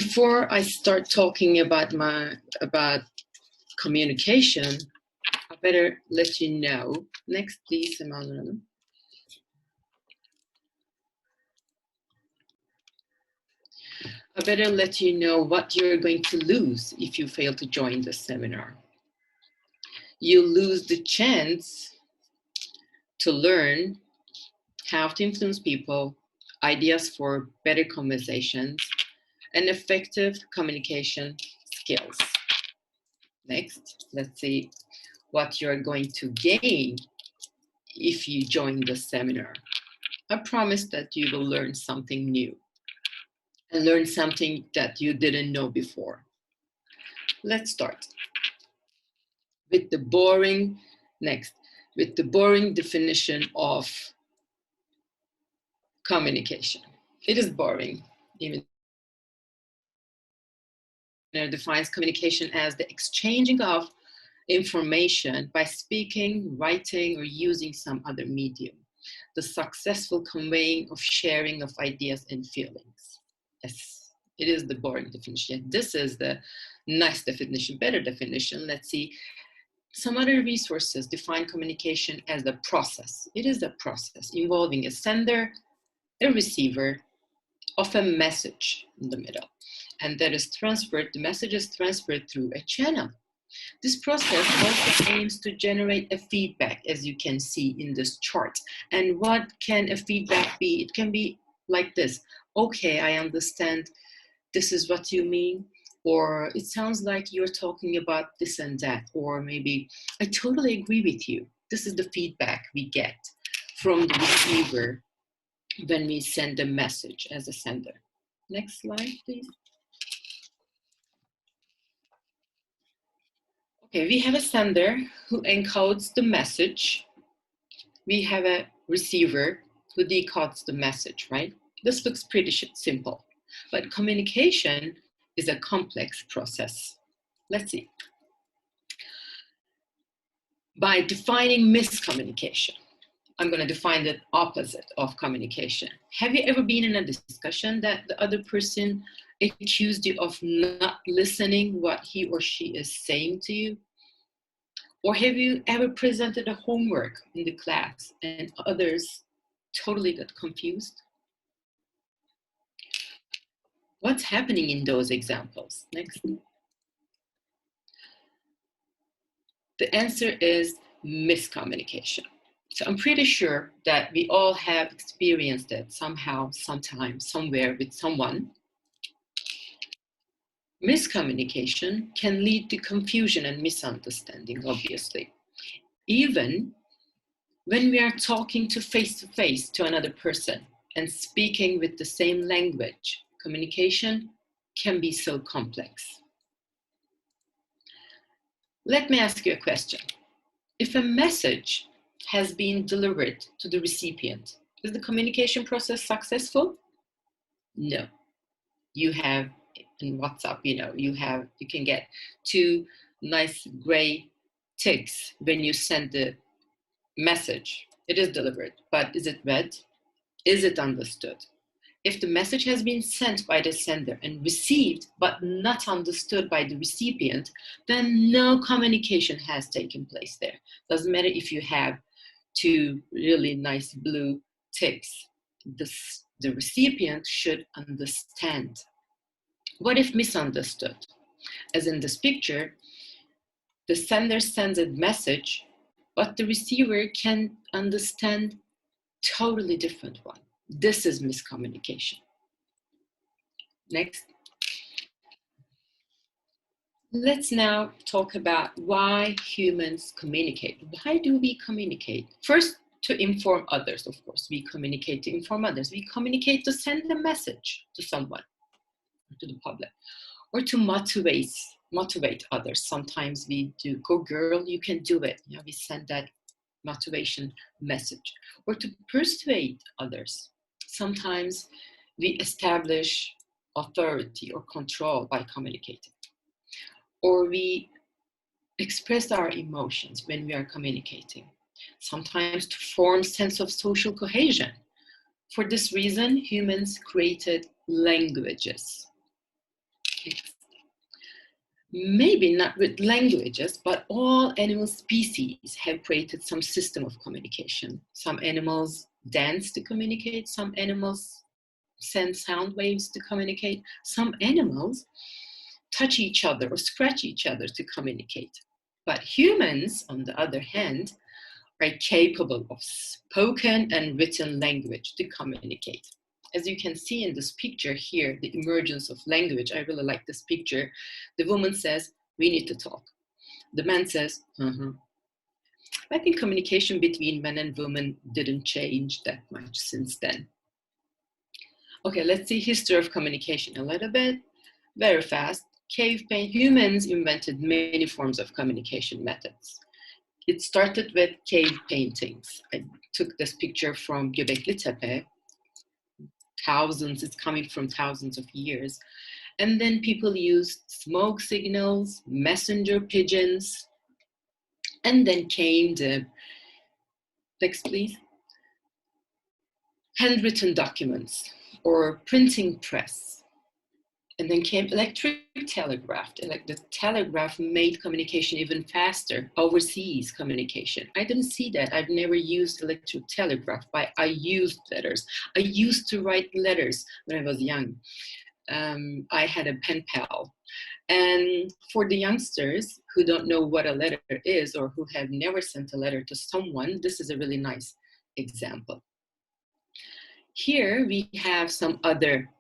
Before I start talking about communication, I better let you know. Next, please, Emmanuel. I better let you know what you're going to lose if you fail to join the seminar. You lose the chance to learn how to influence people, ideas for better conversations, and effective communication skills. Next, let's see what you're going to gain if you join the seminar. I promise that you will learn something new and learn something that you didn't know before. Let's start with the boring definition of communication. It is boring. Even defines communication as the exchanging of information by speaking, writing, or using some other medium. The successful conveying of sharing of ideas and feelings. Yes, it is the boring definition. This is the nice definition, better definition. Let's see. Some other resources define communication as a process. It is a process involving a sender, a receiver of a message in the middle. And that is transferred, the message is transferred through a channel. This process also aims to generate a feedback, as you can see in this chart. And what can a feedback be? It can be like this. Okay, I understand. This is what you mean. Or it sounds like you're talking about this and that. Or maybe, I totally agree with you. This is the feedback we get from the receiver when we send a message as a sender. Next slide, please. Okay, we have a sender who encodes the message. We have a receiver who decodes the message, right? This looks pretty simple, but communication is a complex process. Let's see. By defining miscommunication, I'm going to define the opposite of communication. Have you ever been in a discussion that the other person accused you of not listening what he or she is saying to you? Or have you ever presented a homework in the class and others totally got confused? What's happening in those examples? Next. The answer is miscommunication. So I'm pretty sure that we all have experienced it somehow, sometime, somewhere with someone. Miscommunication can lead to confusion and misunderstanding, obviously. Even when we are talking face-to-face to another person and speaking with the same language, communication can be so complex. Let me ask you a question. If a message has been delivered to the recipient, is the communication process successful? No. You have in WhatsApp, you can get 2 nice gray ticks when you send the message. It is delivered, but is it read? Is it understood? If the message has been sent by the sender and received but not understood by the recipient, then no communication has taken place there. Doesn't matter if you have 2 really nice blue ticks. The recipient should understand. What if misunderstood? As in this picture, the sender sends a message, but the receiver can understand totally different one. This is miscommunication. Next. Let's now talk about why humans communicate. Why do we communicate? First, to inform others, of course. We communicate to inform others. We communicate to send a message to someone, to the public, or to motivate others. Sometimes we do, go girl, you can do it. We send that motivation message. Or to persuade others. Sometimes we establish authority or control by communicating. Or we express our emotions when we are communicating. Sometimes to form sense of social cohesion. For this reason, humans created languages. Maybe not with languages, but all animal species have created some system of communication. Some animals dance to communicate, some animals send sound waves to communicate, some animals touch each other or scratch each other to communicate. But humans, on the other hand, are capable of spoken and written language to communicate. As you can see in this picture here, the emergence of language, I really like this picture. The woman says, we need to talk. The man says, I think communication between men and women didn't change that much since then. Okay, let's see history of communication a little bit, very fast. Humans invented many forms of communication methods. It started with cave paintings. I took this picture from Göbekli Tepe. It's coming from thousands of years. And then people used smoke signals, messenger pigeons, and then came the, next please, handwritten documents or printing press. And then came electric telegraph. The telegraph made communication even faster, overseas communication. I didn't see that. I've never used electric telegraph, but I used letters. I used to write letters when I was young. I had a pen pal. And for the youngsters who don't know what a letter is or who have never sent a letter to someone, this is a really nice example. Here we have some other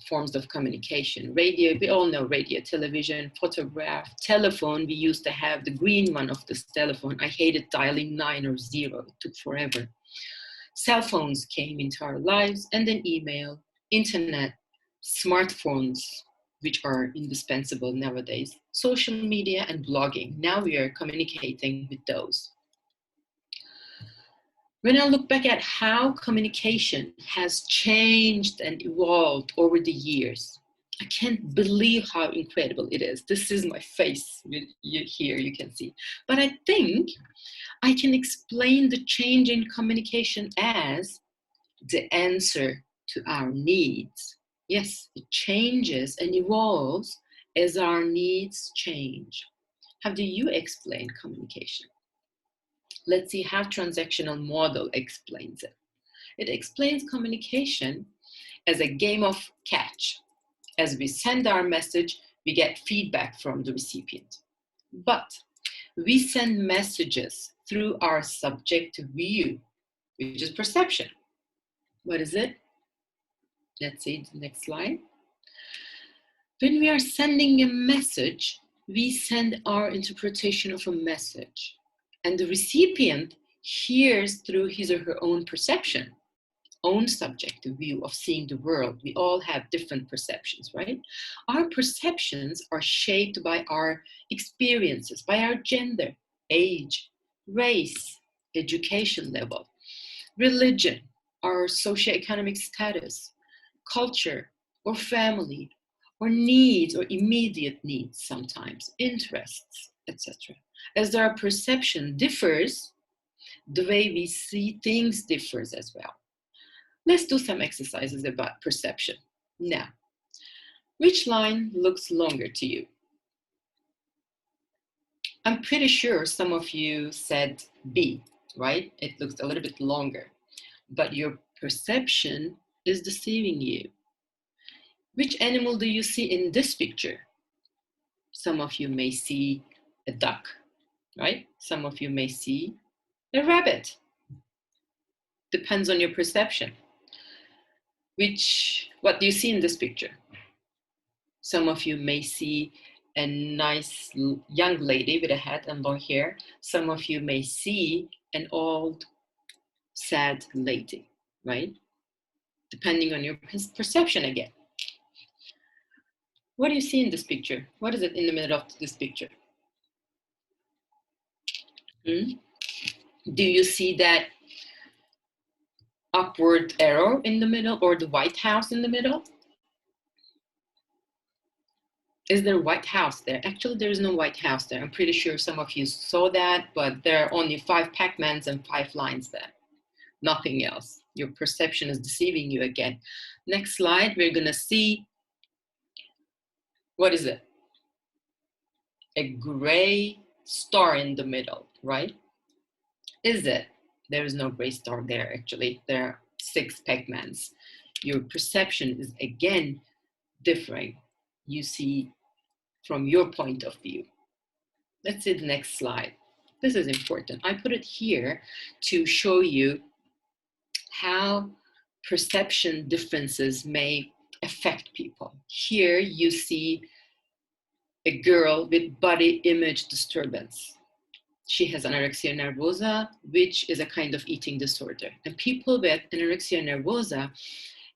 forms of communication. Radio, we all know radio, television, photograph, telephone. We used to have the green one of this telephone. I hated dialing 9 or 0. It took forever. Cell phones came into our lives, and then email, internet, smartphones, which are indispensable nowadays, social media and blogging. Now we are communicating with those. When I look back at how communication has changed and evolved over the years, I can't believe how incredible it is. This is my face here, you can see. But I think I can explain the change in communication as the answer to our needs. Yes, it changes and evolves as our needs change. How do you explain communication? Let's see how transactional model explains it. It explains communication as a game of catch. As we send our message, we get feedback from the recipient. But we send messages through our subjective view, which is perception. What is it? Let's see the next slide. When we are sending a message, we send our interpretation of a message. And the recipient hears through his or her own perception, own subjective view of seeing the world. We all have different perceptions, right? Our perceptions are shaped by our experiences, by our gender, age, race, education level, religion, our socioeconomic status, culture, or family, or needs, or immediate needs sometimes, interests, etc. As our perception differs, the way we see things differs as well. Let's do some exercises about perception. Now, which line looks longer to you? I'm pretty sure some of you said B, right? It looks a little bit longer, but your perception is deceiving you. Which animal do you see in this picture? Some of you may see a duck, right? Some of you may see a rabbit. Depends on your perception. What do you see in this picture? Some of you may see a nice young lady with a hat and long hair. Some of you may see an old, sad lady, right? Depending on your perception again. What do you see in this picture? What is it in the middle of this picture? Do you see that upward arrow in the middle or the White House in the middle? Is there a White House there? Actually, there is no White House there. I'm pretty sure some of you saw that, but there are only 5 Pac-Mans and 5 lines there. Nothing else. Your perception is deceiving you again. Next slide, we're gonna see What is it? A gray star in the middle, right? Is it? There is no gray star there, actually. There are 6 Pac-Mans. Your perception is again differing. You see from your point of view. Let's see the next slide. This is important. I put it here to show you how perception differences may affect people. Here you see a girl with body image disturbance. She has anorexia nervosa, which is a kind of eating disorder. And people with anorexia nervosa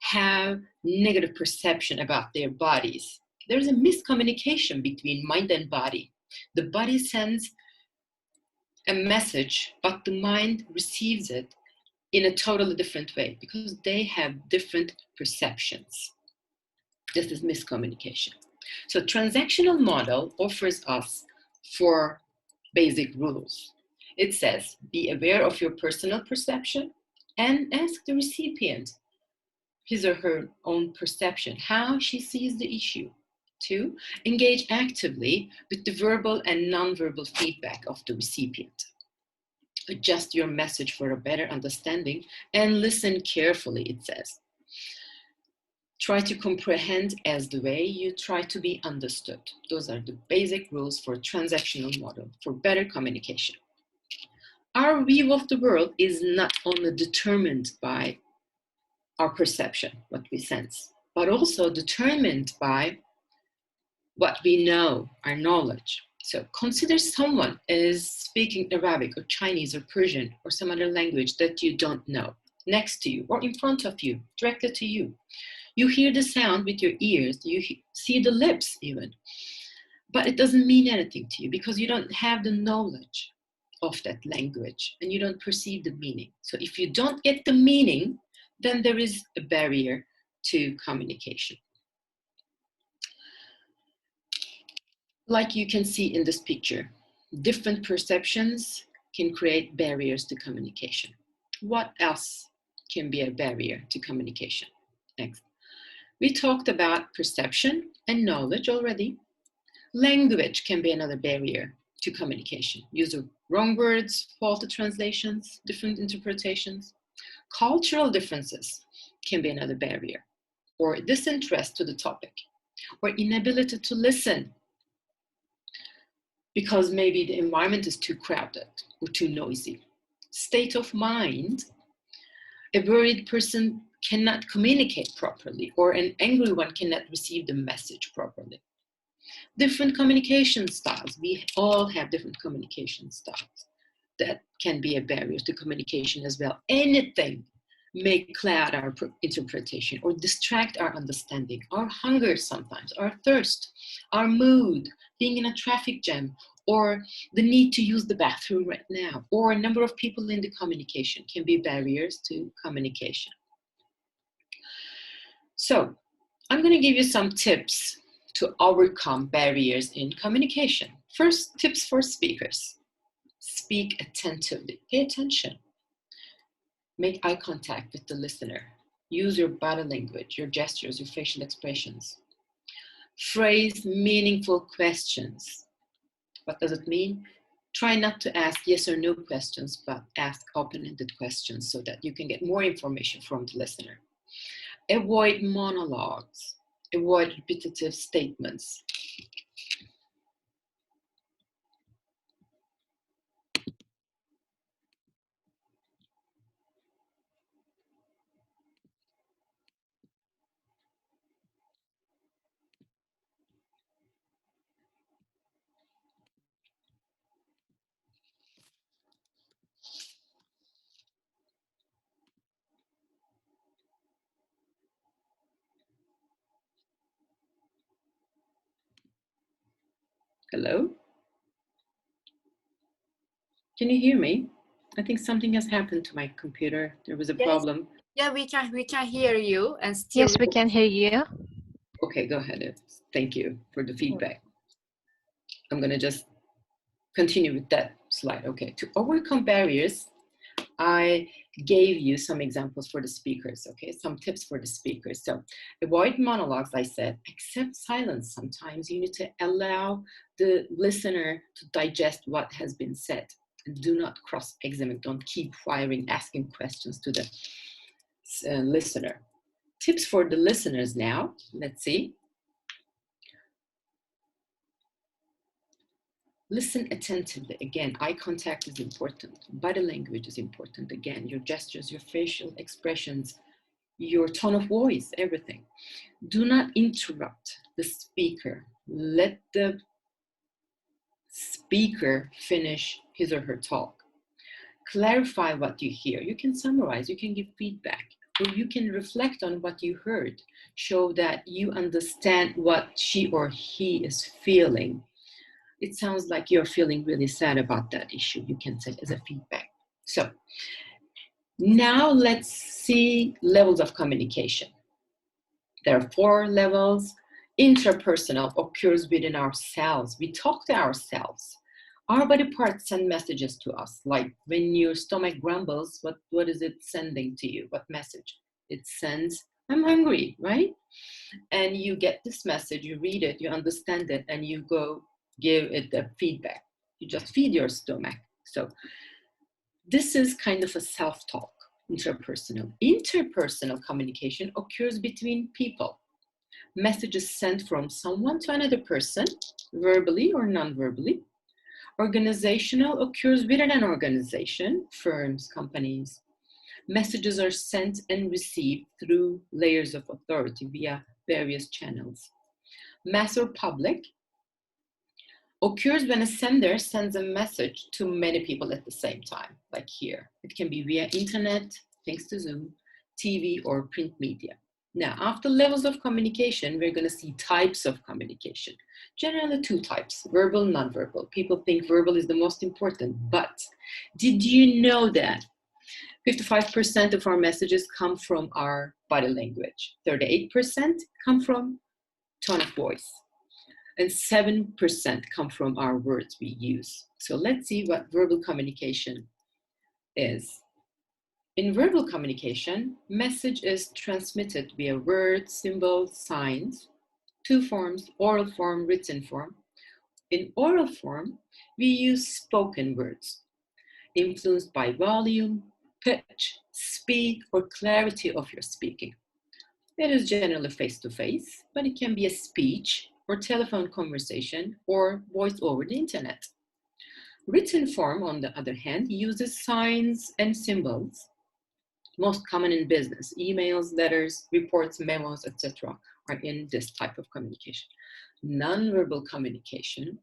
have negative perception about their bodies. There's a miscommunication between mind and body. The body sends a message, but the mind receives it in a totally different way because they have different perceptions. This is miscommunication. So transactional model offers us 4 basic rules. It says, be aware of your personal perception and ask the recipient his or her own perception, how she sees the issue. 2, engage actively with the verbal and nonverbal feedback of the recipient. Adjust your message for a better understanding and listen carefully, it says. Try to comprehend as the way you try to be understood. Those are the basic rules for transactional model for better communication. Our view of the world is not only determined by our perception, what we sense, but also determined by what we know, our knowledge. So consider someone is speaking Arabic or Chinese or Persian or some other language that you don't know, next to you or in front of you, directly to you. You hear the sound with your ears, you see the lips even, but it doesn't mean anything to you because you don't have the knowledge of that language and you don't perceive the meaning. So if you don't get the meaning, then there is a barrier to communication. Like you can see in this picture, different perceptions can create barriers to communication. What else can be a barrier to communication? Next. We talked about perception and knowledge already. Language can be another barrier to communication. Use of wrong words, faulty translations, different interpretations. Cultural differences can be another barrier, or disinterest to the topic, or inability to listen because maybe the environment is too crowded or too noisy. State of mind, a worried person cannot communicate properly, or an angry one cannot receive the message properly. Different communication styles. We all have different communication styles. That can be a barrier to communication as well. Anything may cloud our interpretation or distract our understanding, our hunger sometimes, our thirst, our mood, being in a traffic jam, or the need to use the bathroom right now, or a number of people in the communication can be barriers to communication. So I'm going to give you some tips to overcome barriers in communication. First, tips for speakers. Speak attentively. Pay attention. Make eye contact with the listener. Use your body language, your gestures, your facial expressions. Phrase meaningful questions. What does it mean? Try not to ask yes or no questions, but ask open-ended questions so that you can get more information from the listener. Avoid monologues. Avoid repetitive statements. Hello? Can you hear me? I think something has happened to my computer. There was a problem. Yeah, we can hear you and still. Yes, we can hear you. Okay, go ahead. Thank you for the feedback. I'm going to just continue with that slide. Okay, to overcome barriers, I gave you some examples for the speakers, okay? Some tips for the speakers. So avoid monologues, I said, accept silence. Sometimes you need to allow the listener to digest what has been said. And do not cross-examine, don't keep firing, asking questions to the listener. Tips for the listeners now, let's see. Listen attentively. Again, eye contact is important. Body language is important. Again, your gestures, your facial expressions, your tone of voice, everything. Do not interrupt the speaker. Let the speaker finish his or her talk. Clarify what you hear. You can summarize, you can give feedback, or you can reflect on what you heard. Show that you understand what she or he is feeling. It sounds like you're feeling really sad about that issue. You can say as a feedback. So now let's see levels of communication. There are 4 levels. Interpersonal occurs within ourselves. We talk to ourselves. Our body parts send messages to us. Like when your stomach grumbles, what is it sending to you? What message? It sends, I'm hungry, right? And you get this message, you read it, you understand it, and you go give it the feedback. You just feed your stomach. So this is kind of a self-talk, interpersonal. Interpersonal communication occurs between people. Messages sent from someone to another person, verbally or non-verbally. Organizational occurs within an organization, firms, companies. Messages are sent and received through layers of authority via various channels. Mass or public occurs when a sender sends a message to many people at the same time, like here. It can be via internet, thanks to Zoom, TV, or print media. Now, after levels of communication, we're going to see types of communication. Generally 2 types, verbal, nonverbal. People think verbal is the most important, but did you know that 55% of our messages come from our body language, 38% come from tone of voice, and 7% come from our words we use. So let's see what verbal communication is. In verbal communication, message is transmitted via words, symbols, signs, 2 forms, oral form, written form. In oral form, we use spoken words, influenced by volume, pitch, speed, or clarity of your speaking. It is generally face-to-face, but it can be a speech or telephone conversation or voice over the internet. Written form, on the other hand, uses signs and symbols, most common in business. Emails, letters, reports, memos, etc. are in this type of communication. Nonverbal communication,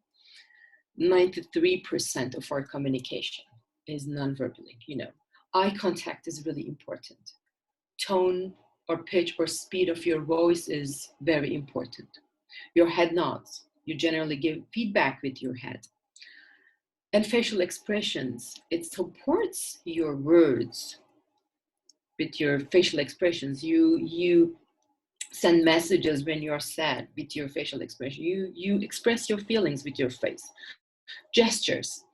93% of our communication is nonverbally, Eye contact is really important. Tone or pitch or speed of your voice is very important. Your head nods. You generally give feedback with your head. And facial expressions, it supports your words with your facial expressions. You send messages when you're sad with your facial expression. You express your feelings with your face. Gestures,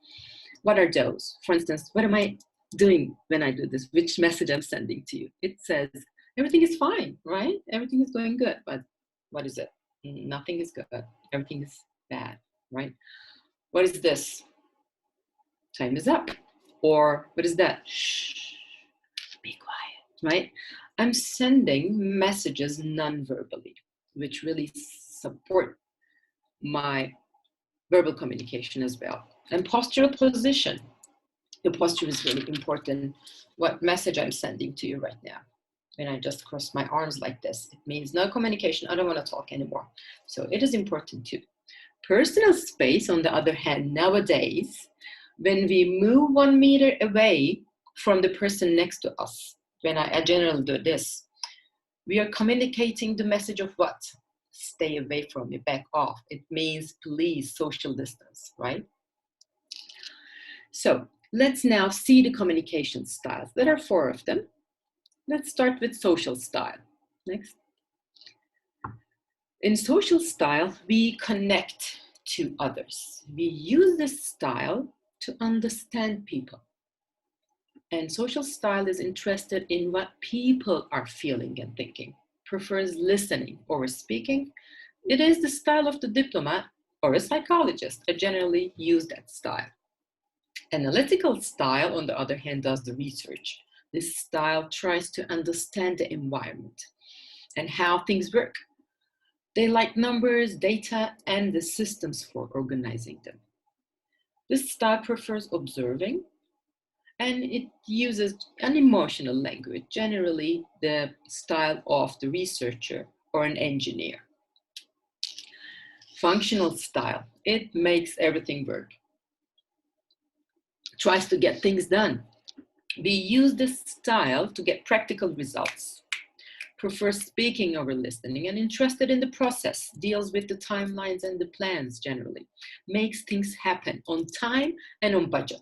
what are those? For instance, what am I doing when I do this? Which message I'm sending to you? It says, everything is fine, right? Everything is going good, but what is it? Nothing is good. Everything is bad, right? What is this? Time is up. Or what is that? Shh, be quiet, right? I'm sending messages non-verbally, which really support my verbal communication as well. And postural position. The posture is really important. What message I'm sending to you right now. When I just cross my arms like this, it means no communication. I don't want to talk anymore. So it is important too. Personal space, on the other hand, nowadays, when we move 1 meter away from the person next to us, when I generally do this, we are communicating the message of what? Stay away from me, back off. It means please social distance, right? So let's now see the communication styles. There are 4 of them. Let's start with social style. Next. In social style, we connect to others. We use this style to understand people. And social style is interested in what people are feeling and thinking, prefers listening over speaking. It is the style of the diplomat or a psychologist. I generally use that style. Analytical style, on the other hand, does the research. This style tries to understand the environment and how things work. They like numbers, data, and the systems for organizing them. This style prefers observing, and it uses an emotional language, generally the style of the researcher or an engineer. Functional style, it makes everything work. Tries to get things done. We use this style to get practical results. Prefers speaking over listening and interested in the process, deals with the timelines and the plans generally, makes things happen on time and on budget.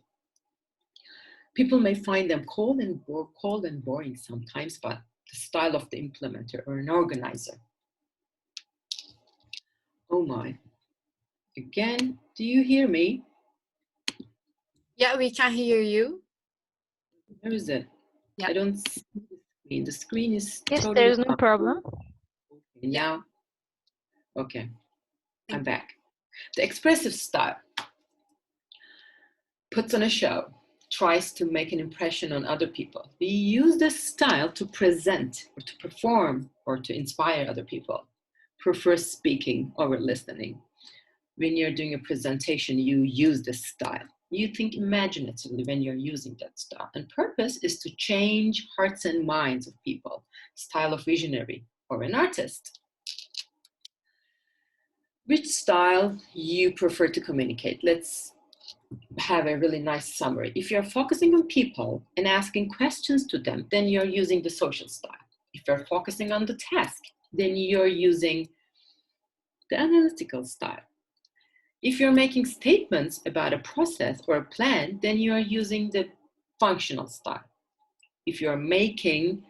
People may find them cold and boring sometimes, but the style of the implementer or an organizer. Oh my. Again, do you hear me? Yeah, we can hear you. Where is it? Yeah. I don't see the screen. The screen is Yes, totally there is no problem. Okay, now, okay, I'm back. The expressive style puts on a show, tries to make an impression on other people. We use this style to present or to perform or to inspire other people. Prefers speaking over listening. When you're doing a presentation, you use this style. You think imaginatively when you're using that style. And purpose is to change hearts and minds of people. Style of visionary or an artist. Which style you prefer to communicate? Let's have a really nice summary. If you're focusing on people and asking questions to them, then you're using the social style. If you're focusing on the task, then you're using the analytical style. If you're making statements about a process or a plan, then you are using the functional style. If you're making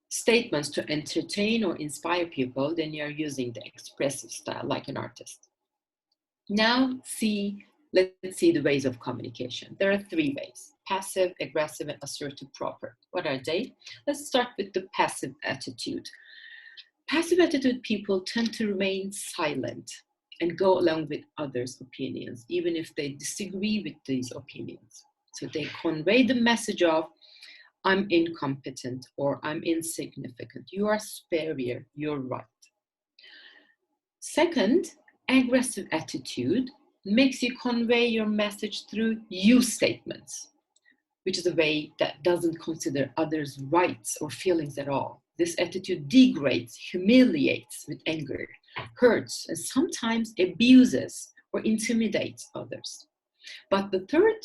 statements to entertain or inspire people, then you're using the expressive style, like an artist. Now, let's see the ways of communication. There are 3 ways: passive, aggressive, and assertive proper. What are they? Let's start with the passive attitude. Passive attitude people tend to remain silent and go along with others' opinions, even if they disagree with these opinions. So they convey the message of, I'm incompetent or I'm insignificant. You are superior, you're right. Second, aggressive attitude makes you convey your message through you statements, which is a way that doesn't consider others' rights or feelings at all. This attitude degrades, humiliates with anger, hurts, and sometimes abuses or intimidates others. But the third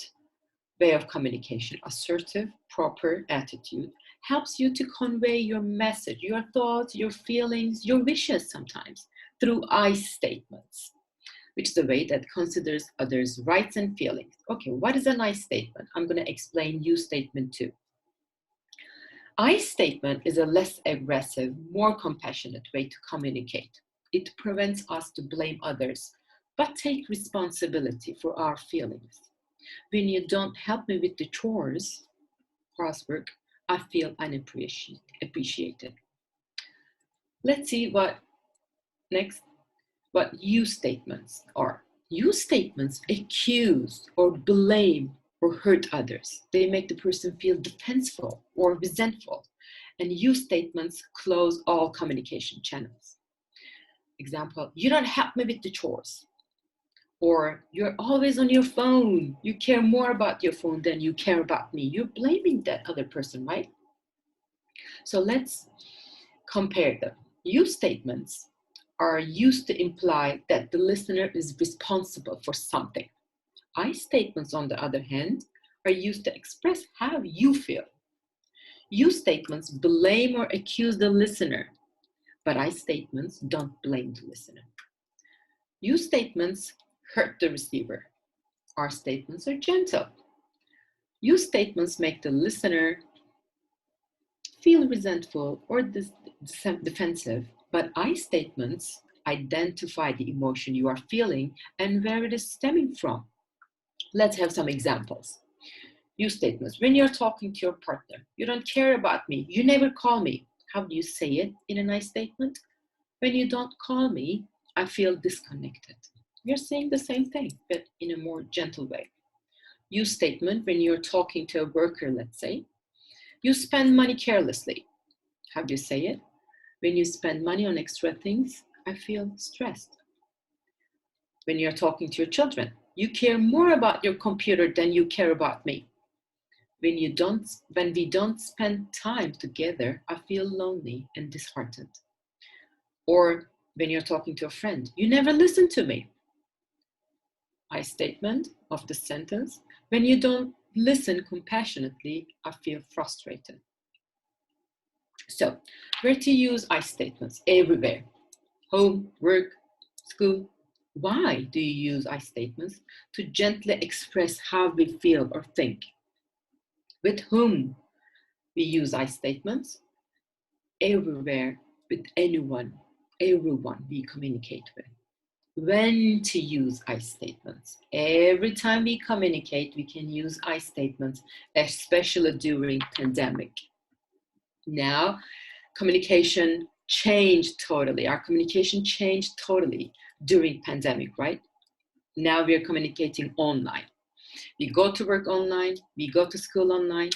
way of communication, assertive, proper attitude, helps you to convey your message, your thoughts, your feelings, your wishes sometimes, through I statements, which is a way that considers others' rights and feelings. Okay, what is an I statement? I'm going to explain you statement too. I statement is a less aggressive, more compassionate way to communicate. It prevents us to blame others, but take responsibility for our feelings. When you don't help me with the chores, housework, I feel unappreciated. Let's see what you statements are. You statements accuse or blame or hurt others. They make the person feel defensive or resentful. And you statements close all communication channels. Example, you don't help me with the chores. Or you're always on your phone. You care more about your phone than you care about me. You're blaming that other person, right? So let's compare them. You statements are used to imply that the listener is responsible for something. I statements, on the other hand, are used to express how you feel. You statements blame or accuse the listener, but I statements don't blame the listener. You statements hurt the receiver. Our statements are gentle. You statements make the listener feel resentful or defensive, but I statements identify the emotion you are feeling and where it is stemming from. Let's have some examples. Use statements. When you're talking to your partner, you don't care about me. You never call me. How do you say it in a nice statement? When you don't call me, I feel disconnected. You're saying the same thing, but in a more gentle way. Use statement when you're talking to a worker, let's say. You spend money carelessly. How do you say it? When you spend money on extra things, I feel stressed. When you're talking to your children, you care more about your computer than you care about me. When we don't spend time together, I feel lonely and disheartened. Or when you're talking to a friend, you never listen to me. I statement of the sentence, when you don't listen compassionately, I feel frustrated. So, where to use I statements? Everywhere. Home, work, school. Why do you use I statements? To gently express how we feel or think. With whom we use I statements? Everywhere, with anyone, everyone we communicate with. When to use I statements? Every time we communicate, we can use I statements, especially during pandemic. Now, communication changed totally. Our communication changed totally during pandemic, right? Now we are communicating online. We go to work online, we go to school online,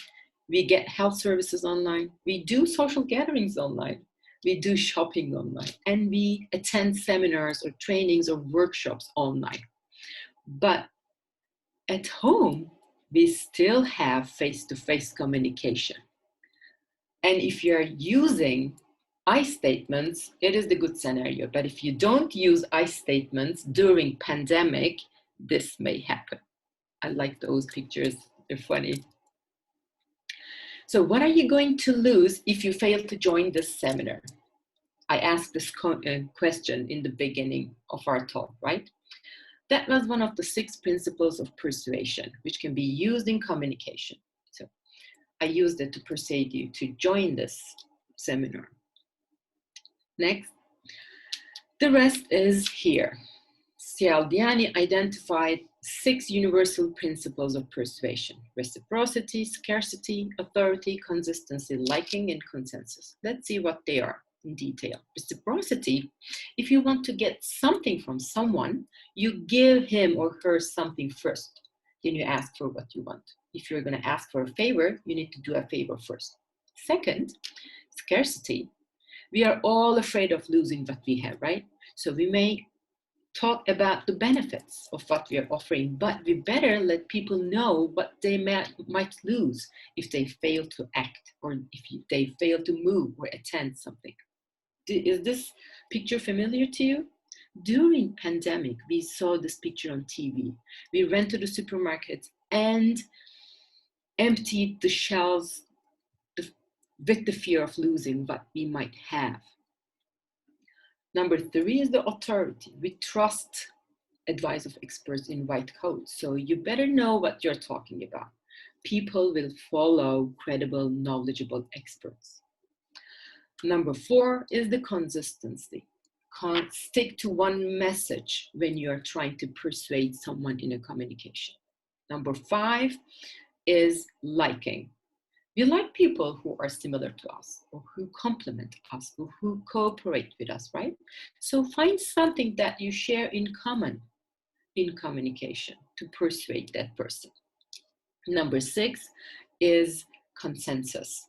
we get health services online, we do social gatherings online, we do shopping online, and we attend seminars or trainings or workshops online. But at home, we still have face-to-face communication. And if you're using I statements, it is the good scenario. But if you don't use I statements during pandemic, this may happen. I like those pictures, they're funny. So what are you going to lose if you fail to join this seminar? I asked this question in the beginning of our talk, right? That was one of the 6 principles of persuasion, which can be used in communication. So I used it to persuade you to join this seminar. Next, the rest is here. Cialdini identified 6 universal principles of persuasion: reciprocity, scarcity, authority, consistency, liking, and consensus. Let's see what they are in detail. Reciprocity, if you want to get something from someone, you give him or her something first, then you ask for what you want. If you're going to ask for a favor, you need to do a favor first. Second, scarcity. We are all afraid of losing what we have, right? So we may talk about the benefits of what we are offering, but we better let people know what they might lose if they fail to act or if they fail to move or attend something. Is this picture familiar to you? During pandemic, we saw this picture on TV. We went to the supermarket and emptied the shelves with the fear of losing what we might have. Number 3 is the authority. We trust advice of experts in white coats, so you better know what you're talking about. People will follow credible, knowledgeable experts. Number 4 is the consistency. Stick to one message when you're trying to persuade someone in a communication. Number 5 is liking. We like people who are similar to us, or who complement us, or who cooperate with us, right? So find something that you share in common in communication to persuade that person. Number 6 is consensus.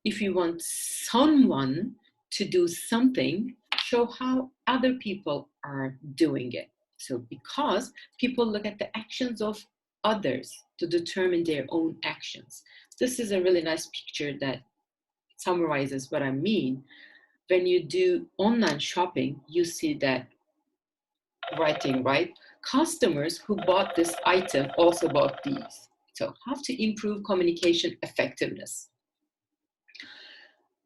If you want someone to do something, show how other people are doing it. So because people look at the actions of others to determine their own actions. This is a really nice picture that summarizes what I mean. When you do online shopping, you see that writing, right? Customers who bought this item also bought these. So how to improve communication effectiveness.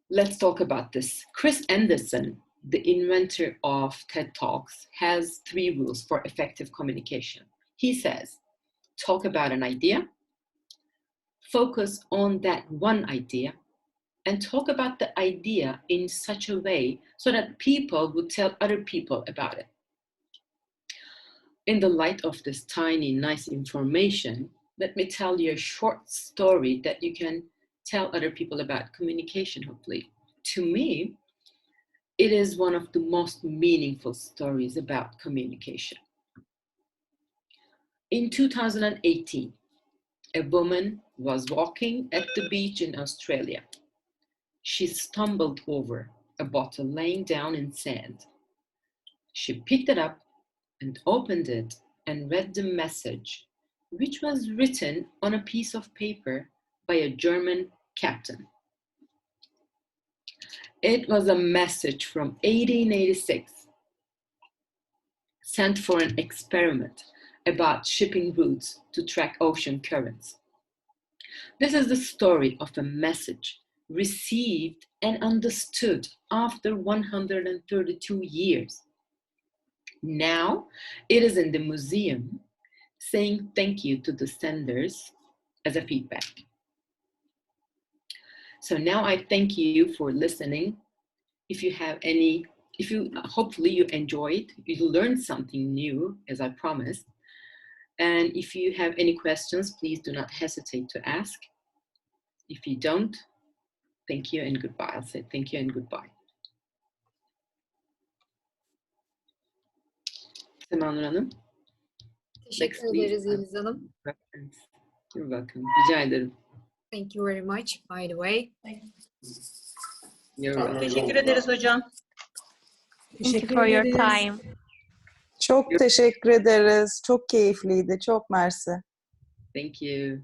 Let's talk about this. Chris Anderson, the inventor of TED Talks, has 3 rules for effective communication. He says, talk about an idea, focus on that one idea, and talk about the idea in such a way so that people would tell other people about it. In the light of this tiny, nice information, let me tell you a short story that you can tell other people about communication, hopefully. To me, it is one of the most meaningful stories about communication. In 2018, a woman was walking at the beach in Australia. She stumbled over a bottle laying down in sand. She picked it up and opened it and read the message, which was written on a piece of paper by a German captain. It was a message from 1886, sent for an experiment about shipping routes to track ocean currents. This is the story of a message received and understood after 132 years. Now it is in the museum, saying thank you to the senders as a feedback. So now I thank you for listening. Hopefully you enjoyed, you learned something new, as I promised. And if you have any questions, please do not hesitate to ask. If you don't, thank you and goodbye. I'll say thank you and goodbye. Semanur Hanım. Teşekkür ederiz Yeliz Hanım. You're welcome. Rica ederim. Thank you very much, by the way. You're Teşekkür ederiz hocam. Thank you for your time. Çok teşekkür ederiz. Çok keyifliydi. Çok mersi. Thank you.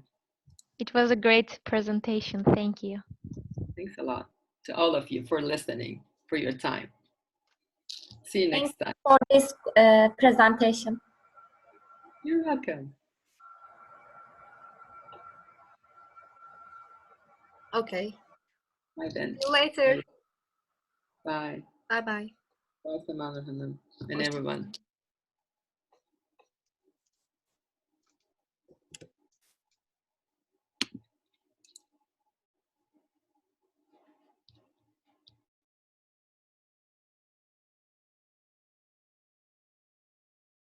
It was a great presentation. Thank you. Thanks a lot to all of you for listening, for your time. See you next time. For this presentation. You're welcome. Okay. Bye then. See you later. Bye. Bye bye. Bye, Semanur Hanım, and everyone.